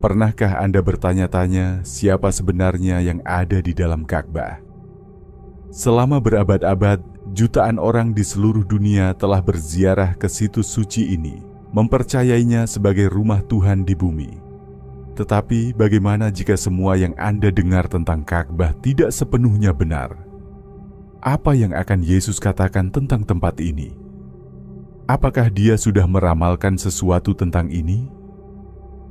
Pernahkah Anda bertanya-tanya siapa sebenarnya yang ada di dalam Ka'bah? Selama berabad-abad, jutaan orang di seluruh dunia telah berziarah ke situs suci ini, mempercayainya sebagai rumah Tuhan di bumi. Tetapi bagaimana jika semua yang Anda dengar tentang Ka'bah tidak sepenuhnya benar? Apa yang akan Yesus katakan tentang tempat ini? Apakah Dia sudah meramalkan sesuatu tentang ini?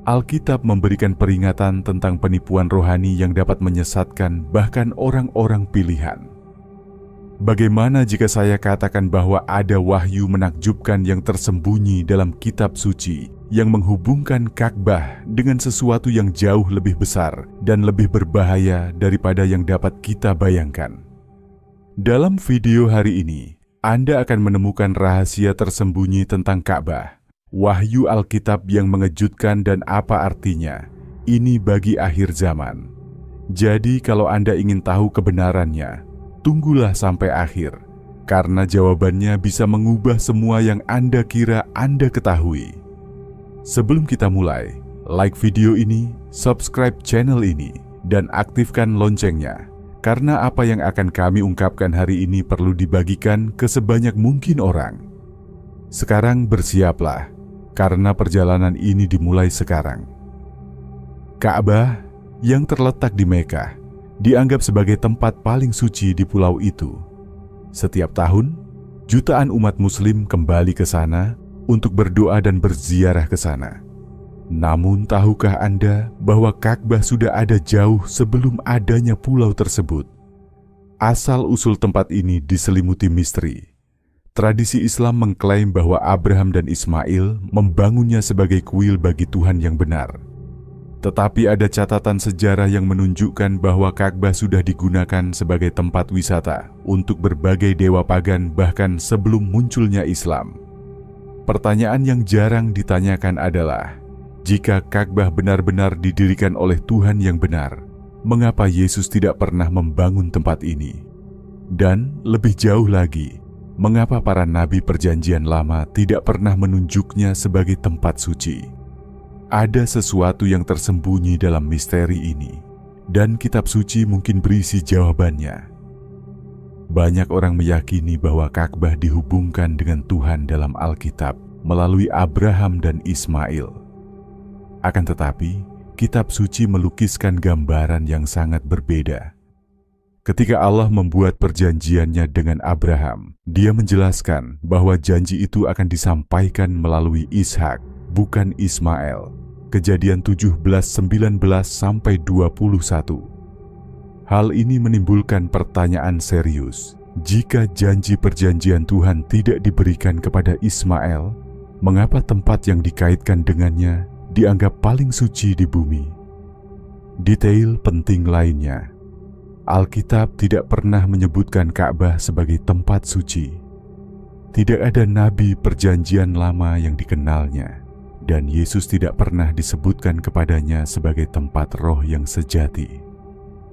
Alkitab memberikan peringatan tentang penipuan rohani yang dapat menyesatkan bahkan orang-orang pilihan. Bagaimana jika saya katakan bahwa ada wahyu menakjubkan yang tersembunyi dalam kitab suci yang menghubungkan Ka'bah dengan sesuatu yang jauh lebih besar dan lebih berbahaya daripada yang dapat kita bayangkan? Dalam video hari ini, Anda akan menemukan rahasia tersembunyi tentang Ka'bah, wahyu Alkitab yang mengejutkan dan apa artinya ini bagi akhir zaman. Jadi kalau Anda ingin tahu kebenarannya, tunggulah sampai akhir, karena jawabannya bisa mengubah semua yang Anda kira Anda ketahui. Sebelum kita mulai, like video ini, subscribe channel ini, dan aktifkan loncengnya, karena apa yang akan kami ungkapkan hari ini perlu dibagikan ke sebanyak mungkin orang. Sekarang bersiaplah, karena perjalanan ini dimulai sekarang. Ka'bah yang terletak di Mekah dianggap sebagai tempat paling suci di pulau itu. Setiap tahun, jutaan umat Muslim kembali ke sana untuk berdoa dan berziarah ke sana. Namun, tahukah Anda bahwa Ka'bah sudah ada jauh sebelum adanya pulau tersebut? Asal-usul tempat ini diselimuti misteri. Tradisi Islam mengklaim bahwa Abraham dan Ismail membangunnya sebagai kuil bagi Tuhan yang benar. Tetapi ada catatan sejarah yang menunjukkan bahwa Ka'bah sudah digunakan sebagai tempat wisata untuk berbagai dewa pagan bahkan sebelum munculnya Islam. Pertanyaan yang jarang ditanyakan adalah, jika Ka'bah benar-benar didirikan oleh Tuhan yang benar, mengapa Yesus tidak pernah membangun tempat ini? Dan lebih jauh lagi, mengapa para nabi Perjanjian Lama tidak pernah menunjuknya sebagai tempat suci? Ada sesuatu yang tersembunyi dalam misteri ini, dan kitab suci mungkin berisi jawabannya. Banyak orang meyakini bahwa Ka'bah dihubungkan dengan Tuhan dalam Alkitab melalui Abraham dan Ismail. Akan tetapi, kitab suci melukiskan gambaran yang sangat berbeda. Ketika Allah membuat perjanjiannya dengan Abraham, Dia menjelaskan bahwa janji itu akan disampaikan melalui Ishak, bukan Ismail. Kejadian 17:19-21. Hal ini menimbulkan pertanyaan serius. Jika janji perjanjian Tuhan tidak diberikan kepada Ismail, mengapa tempat yang dikaitkan dengannya dianggap paling suci di bumi? Detail penting lainnya, Alkitab tidak pernah menyebutkan Ka'bah sebagai tempat suci. Tidak ada nabi Perjanjian Lama yang dikenalnya, dan Yesus tidak pernah disebutkan kepadanya sebagai tempat roh yang sejati.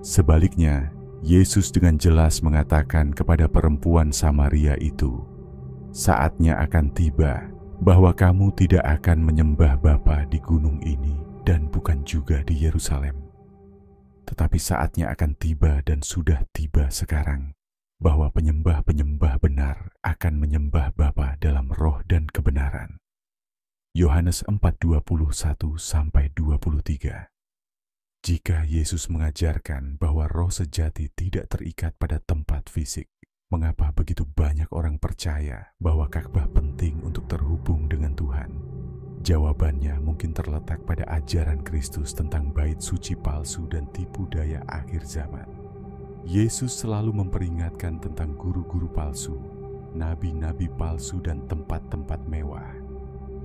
Sebaliknya, Yesus dengan jelas mengatakan kepada perempuan Samaria itu, "Saatnya akan tiba bahwa kamu tidak akan menyembah Bapa di gunung ini dan bukan juga di Yerusalem. Tetapi saatnya akan tiba dan sudah tiba sekarang, bahwa penyembah-penyembah benar akan menyembah Bapa dalam roh dan kebenaran." Yohanes 4:21-23. Jika Yesus mengajarkan bahwa roh sejati tidak terikat pada tempat fisik, mengapa begitu banyak orang percaya bahwa Ka'bah penting untuk terhubung dengan Tuhan? Jawabannya mungkin terletak pada ajaran Kristus tentang bait suci palsu dan tipu daya akhir zaman. Yesus selalu memperingatkan tentang guru-guru palsu, nabi-nabi palsu dan tempat-tempat mewah.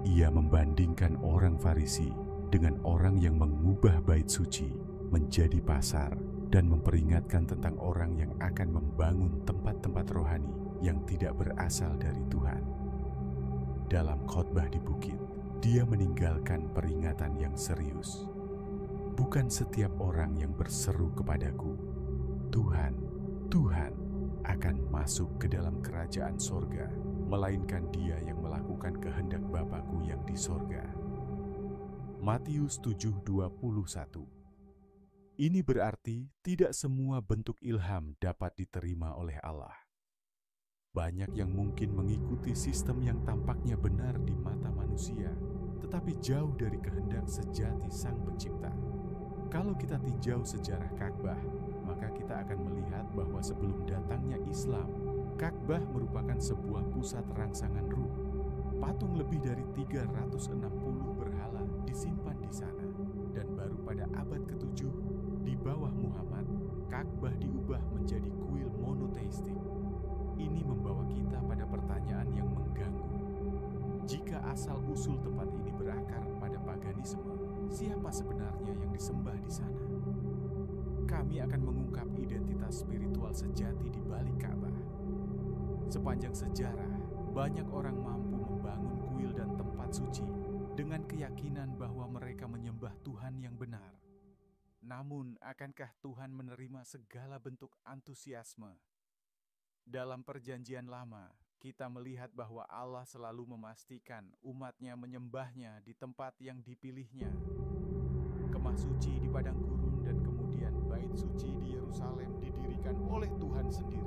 Ia membandingkan orang Farisi dengan orang yang mengubah bait suci menjadi pasar dan memperingatkan tentang orang yang akan membangun tempat-tempat rohani yang tidak berasal dari Tuhan. Dalam khotbah di bukit, Dia meninggalkan peringatan yang serius. Bukan setiap orang yang berseru kepadaku, "Tuhan, Tuhan," akan masuk ke dalam kerajaan sorga, melainkan dia yang melakukan kehendak Bapa-Ku yang di sorga. Matius 7:21. Ini berarti tidak semua bentuk ilham dapat diterima oleh Allah. Banyak yang mungkin mengikuti sistem yang tampaknya benar di mata manusia, tetapi jauh dari kehendak sejati Sang Pencipta. Kalau kita tinjau sejarah Ka'bah, maka kita akan melihat bahwa sebelum datangnya Islam, Ka'bah merupakan sebuah pusat rangsangan ruh. Patung lebih dari 360 berhala disimpan di sana, dan baru pada abad ke-7, di bawah Muhammad, Ka'bah diubah menjadi kuil monoteistik. Ini membawa kita pada pertanyaan yang mengganggu. Jika asal-usul tempat ini berakar pada paganisme, siapa sebenarnya yang disembah di sana? Kami akan mengungkap identitas spiritual sejati di balik Ka'bah. Sepanjang sejarah, banyak orang mampu membangun kuil dan tempat suci dengan keyakinan bahwa mereka menyembah Tuhan yang benar. Namun, akankah Tuhan menerima segala bentuk antusiasme? Dalam Perjanjian Lama, kita melihat bahwa Allah selalu memastikan umatnya menyembahnya di tempat yang dipilihnya. Kemah suci di padang gurun dan kemudian bait suci di Yerusalem didirikan oleh Tuhan sendiri.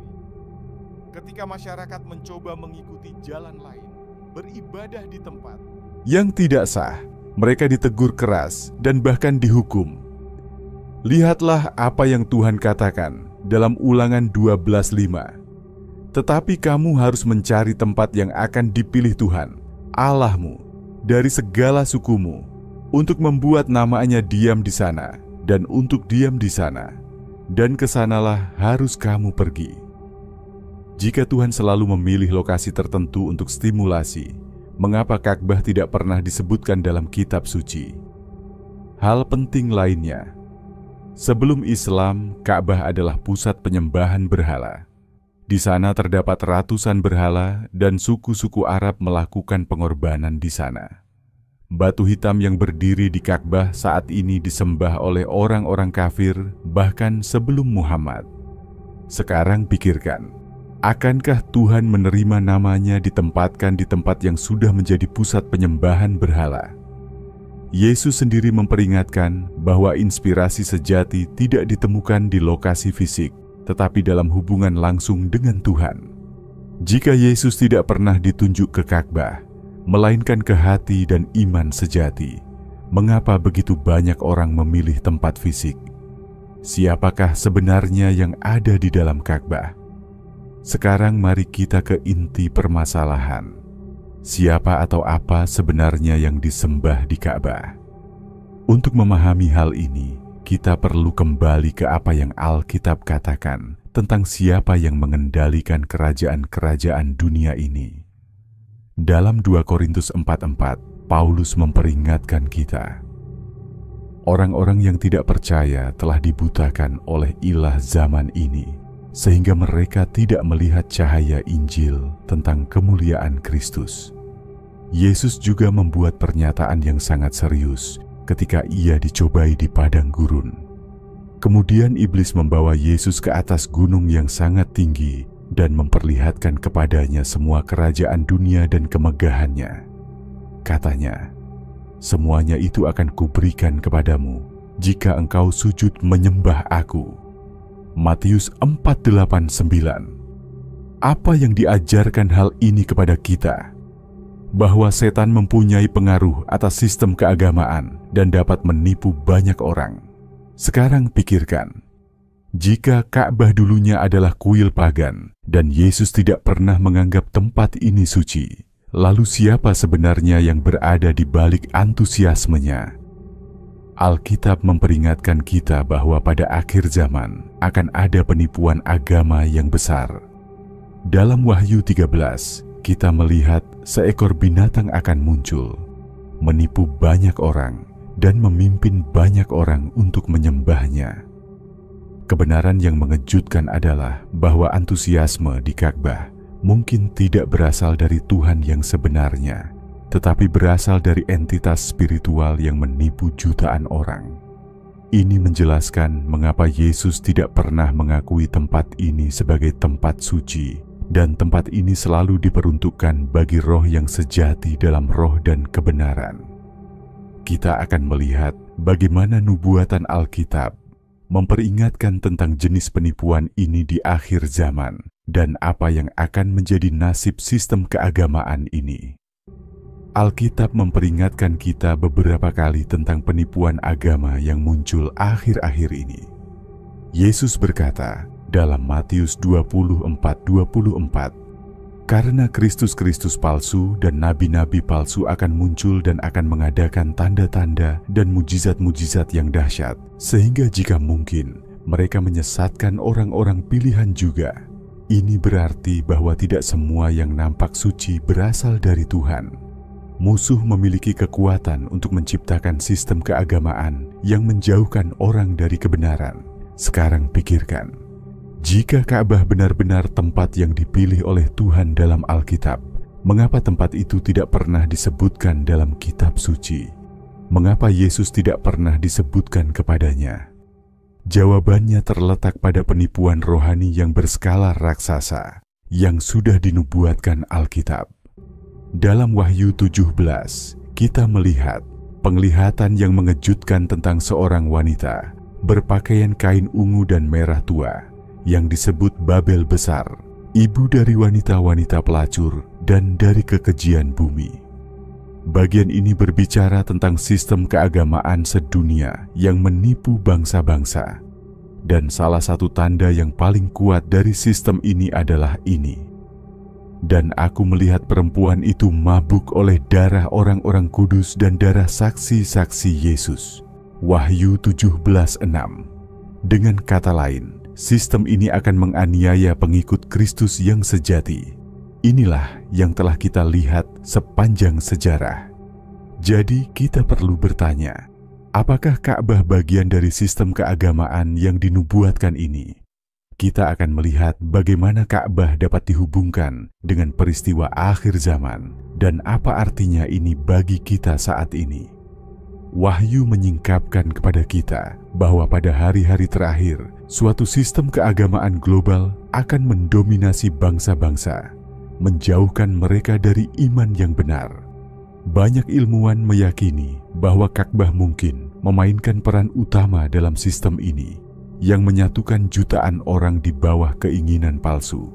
Ketika masyarakat mencoba mengikuti jalan lain, beribadah di tempat yang tidak sah, mereka ditegur keras dan bahkan dihukum. Lihatlah apa yang Tuhan katakan dalam Ulangan 12:5. Tetapi kamu harus mencari tempat yang akan dipilih Tuhan, Allahmu, dari segala sukumu, untuk membuat namanya diam di sana, dan untuk diam di sana, dan kesanalah harus kamu pergi. Jika Tuhan selalu memilih lokasi tertentu untuk stimulasi, mengapa Ka'bah tidak pernah disebutkan dalam kitab suci? Hal penting lainnya, sebelum Islam, Ka'bah adalah pusat penyembahan berhala. Di sana terdapat ratusan berhala dan suku-suku Arab melakukan pengorbanan di sana. Batu hitam yang berdiri di Ka'bah saat ini disembah oleh orang-orang kafir bahkan sebelum Muhammad. Sekarang pikirkan, akankah Tuhan menerima namanya ditempatkan di tempat yang sudah menjadi pusat penyembahan berhala? Yesus sendiri memperingatkan bahwa inspirasi sejati tidak ditemukan di lokasi fisik, tetapi dalam hubungan langsung dengan Tuhan. Jika Yesus tidak pernah ditunjuk ke Ka'bah, melainkan ke hati dan iman sejati, mengapa begitu banyak orang memilih tempat fisik? Siapakah sebenarnya yang ada di dalam Ka'bah? Sekarang mari kita ke inti permasalahan. Siapa atau apa sebenarnya yang disembah di Ka'bah? Untuk memahami hal ini, kita perlu kembali ke apa yang Alkitab katakan tentang siapa yang mengendalikan kerajaan-kerajaan dunia ini. Dalam 2 Korintus 4:4, Paulus memperingatkan kita. Orang-orang yang tidak percaya telah dibutakan oleh ilah zaman ini, sehingga mereka tidak melihat cahaya Injil tentang kemuliaan Kristus. Yesus juga membuat pernyataan yang sangat serius ketika ia dicobai di padang gurun. Kemudian iblis membawa Yesus ke atas gunung yang sangat tinggi dan memperlihatkan kepadanya semua kerajaan dunia dan kemegahannya. Katanya, "Semuanya itu akan kuberikan kepadamu jika engkau sujud menyembah aku." Matius 4:8-9. Apa yang diajarkan hal ini kepada kita? Bahwa setan mempunyai pengaruh atas sistem keagamaan dan dapat menipu banyak orang. Sekarang pikirkan, jika Ka'bah dulunya adalah kuil pagan dan Yesus tidak pernah menganggap tempat ini suci, lalu siapa sebenarnya yang berada di balik antusiasmenya? Alkitab memperingatkan kita bahwa pada akhir zaman akan ada penipuan agama yang besar. Dalam Wahyu 13, kita melihat seekor binatang akan muncul, menipu banyak orang, dan memimpin banyak orang untuk menyembahnya. Kebenaran yang mengejutkan adalah bahwa antusiasme di Ka'bah mungkin tidak berasal dari Tuhan yang sebenarnya, tetapi berasal dari entitas spiritual yang menipu jutaan orang. Ini menjelaskan mengapa Yesus tidak pernah mengakui tempat ini sebagai tempat suci, dan tempat ini selalu diperuntukkan bagi roh yang sejati dalam roh dan kebenaran. kita akan melihat bagaimana nubuatan Alkitab memperingatkan tentang jenis penipuan ini di akhir zaman dan apa yang akan menjadi nasib sistem keagamaan ini. Alkitab memperingatkan kita beberapa kali tentang penipuan agama yang muncul akhir-akhir ini. Yesus berkata dalam Matius 24:24, "Karena Kristus-Kristus palsu dan nabi-nabi palsu akan muncul dan akan mengadakan tanda-tanda dan mujizat-mujizat yang dahsyat, sehingga jika mungkin mereka menyesatkan orang-orang pilihan juga." Ini berarti bahwa tidak semua yang nampak suci berasal dari Tuhan. Musuh memiliki kekuatan untuk menciptakan sistem keagamaan yang menjauhkan orang dari kebenaran. Sekarang pikirkan, jika Ka'bah benar-benar tempat yang dipilih oleh Tuhan dalam Alkitab, mengapa tempat itu tidak pernah disebutkan dalam kitab suci? Mengapa Yesus tidak pernah disebutkan kepadanya? Jawabannya terletak pada penipuan rohani yang berskala raksasa yang sudah dinubuatkan Alkitab. Dalam Wahyu 17, kita melihat penglihatan yang mengejutkan tentang seorang wanita berpakaian kain ungu dan merah tua yang disebut Babel Besar, ibu dari wanita-wanita pelacur dan dari kekejian bumi. Bagian ini berbicara tentang sistem keagamaan sedunia yang menipu bangsa-bangsa. Dan salah satu tanda yang paling kuat dari sistem ini adalah ini. Dan aku melihat perempuan itu mabuk oleh darah orang-orang kudus dan darah saksi-saksi Yesus. Wahyu 17:6. Dengan kata lain, sistem ini akan menganiaya pengikut Kristus yang sejati. Inilah yang telah kita lihat sepanjang sejarah. Jadi kita perlu bertanya, apakah Ka'bah bagian dari sistem keagamaan yang dinubuatkan ini? Kita akan melihat bagaimana Ka'bah dapat dihubungkan dengan peristiwa akhir zaman dan apa artinya ini bagi kita saat ini. Wahyu menyingkapkan kepada kita bahwa pada hari-hari terakhir, suatu sistem keagamaan global akan mendominasi bangsa-bangsa, menjauhkan mereka dari iman yang benar. Banyak ilmuwan meyakini bahwa Ka'bah mungkin memainkan peran utama dalam sistem ini, yang menyatukan jutaan orang di bawah keinginan palsu.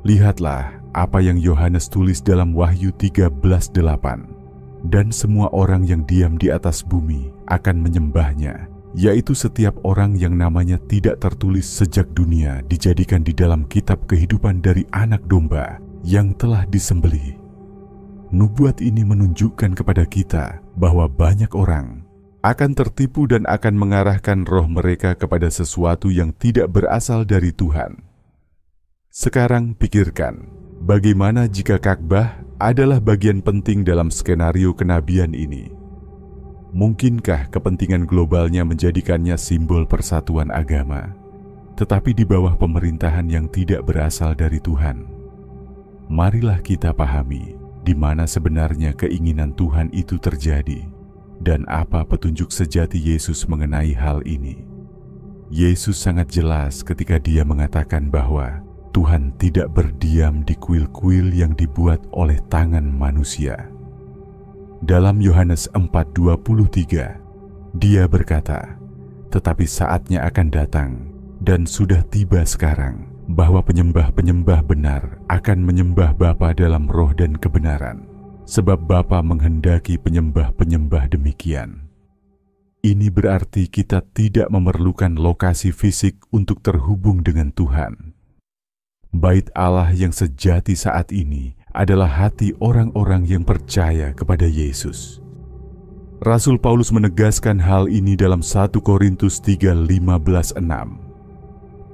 Lihatlah apa yang Yohanes tulis dalam Wahyu 13:8. Dan semua orang yang diam di atas bumi akan menyembahnya, yaitu setiap orang yang namanya tidak tertulis sejak dunia dijadikan di dalam kitab kehidupan dari Anak Domba yang telah disembelih. Nubuat ini menunjukkan kepada kita bahwa banyak orang akan tertipu dan akan mengarahkan roh mereka kepada sesuatu yang tidak berasal dari Tuhan. Sekarang pikirkan, bagaimana jika Ka'bah adalah bagian penting dalam skenario kenabian ini? Mungkinkah kepentingan globalnya menjadikannya simbol persatuan agama, tetapi di bawah pemerintahan yang tidak berasal dari Tuhan? Marilah kita pahami di mana sebenarnya keinginan Tuhan itu terjadi, dan apa petunjuk sejati Yesus mengenai hal ini. Yesus sangat jelas ketika dia mengatakan bahwa Tuhan tidak berdiam di kuil-kuil yang dibuat oleh tangan manusia. Dalam Yohanes 4:23, dia berkata, "Tetapi saatnya akan datang, dan sudah tiba sekarang, bahwa penyembah-penyembah benar akan menyembah Bapa dalam roh dan kebenaran, sebab Bapa menghendaki penyembah-penyembah demikian." Ini berarti kita tidak memerlukan lokasi fisik untuk terhubung dengan Tuhan. Bait Allah yang sejati saat ini adalah hati orang-orang yang percaya kepada Yesus. Rasul Paulus menegaskan hal ini dalam 1 Korintus 3:15-6.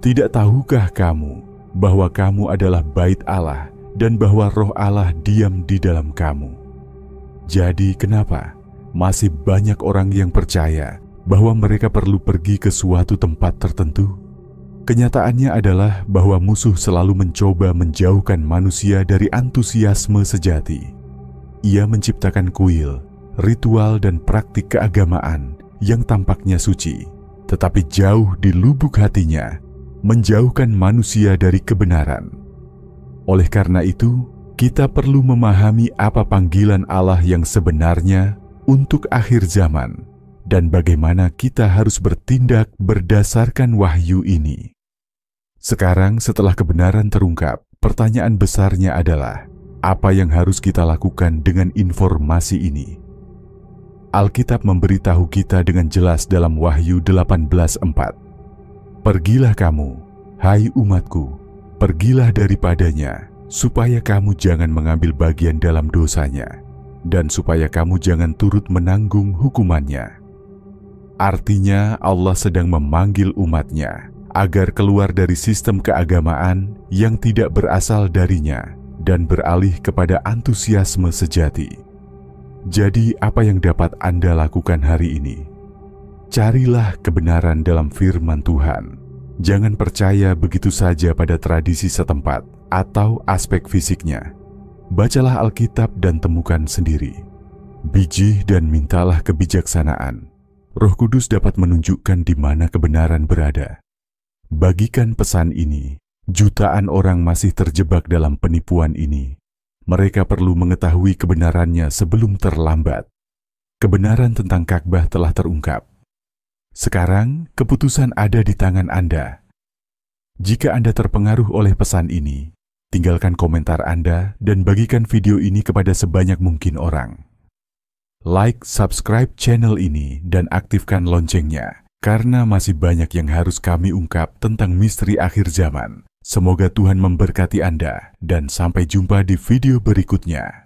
"Tidak tahukah kamu bahwa kamu adalah bait Allah dan bahwa roh Allah diam di dalam kamu?" Jadi kenapa masih banyak orang yang percaya bahwa mereka perlu pergi ke suatu tempat tertentu? Kenyataannya adalah bahwa musuh selalu mencoba menjauhkan manusia dari antusiasme sejati. Ia menciptakan kuil, ritual, dan praktik keagamaan yang tampaknya suci, tetapi jauh di lubuk hatinya menjauhkan manusia dari kebenaran. Oleh karena itu, kita perlu memahami apa panggilan Allah yang sebenarnya untuk akhir zaman dan bagaimana kita harus bertindak berdasarkan wahyu ini. Sekarang setelah kebenaran terungkap, pertanyaan besarnya adalah, apa yang harus kita lakukan dengan informasi ini? Alkitab memberitahu kita dengan jelas dalam Wahyu 18:4. Pergilah kamu, hai umatku, pergilah daripadanya, supaya kamu jangan mengambil bagian dalam dosanya, dan supaya kamu jangan turut menanggung hukumannya. Artinya Allah sedang memanggil umatnya agar keluar dari sistem keagamaan yang tidak berasal darinya dan beralih kepada antusiasme sejati. Jadi apa yang dapat Anda lakukan hari ini? Carilah kebenaran dalam firman Tuhan. Jangan percaya begitu saja pada tradisi setempat atau aspek fisiknya. Bacalah Alkitab dan temukan sendiri. Bijih dan mintalah kebijaksanaan. Roh Kudus dapat menunjukkan di mana kebenaran berada. Bagikan pesan ini. Jutaan orang masih terjebak dalam penipuan ini. Mereka perlu mengetahui kebenarannya sebelum terlambat. Kebenaran tentang Ka'bah telah terungkap. Sekarang, keputusan ada di tangan Anda. Jika Anda terpengaruh oleh pesan ini, tinggalkan komentar Anda dan bagikan video ini kepada sebanyak mungkin orang. Like, subscribe channel ini, dan aktifkan loncengnya, karena masih banyak yang harus kami ungkap tentang misteri akhir zaman. Semoga Tuhan memberkati Anda, dan sampai jumpa di video berikutnya.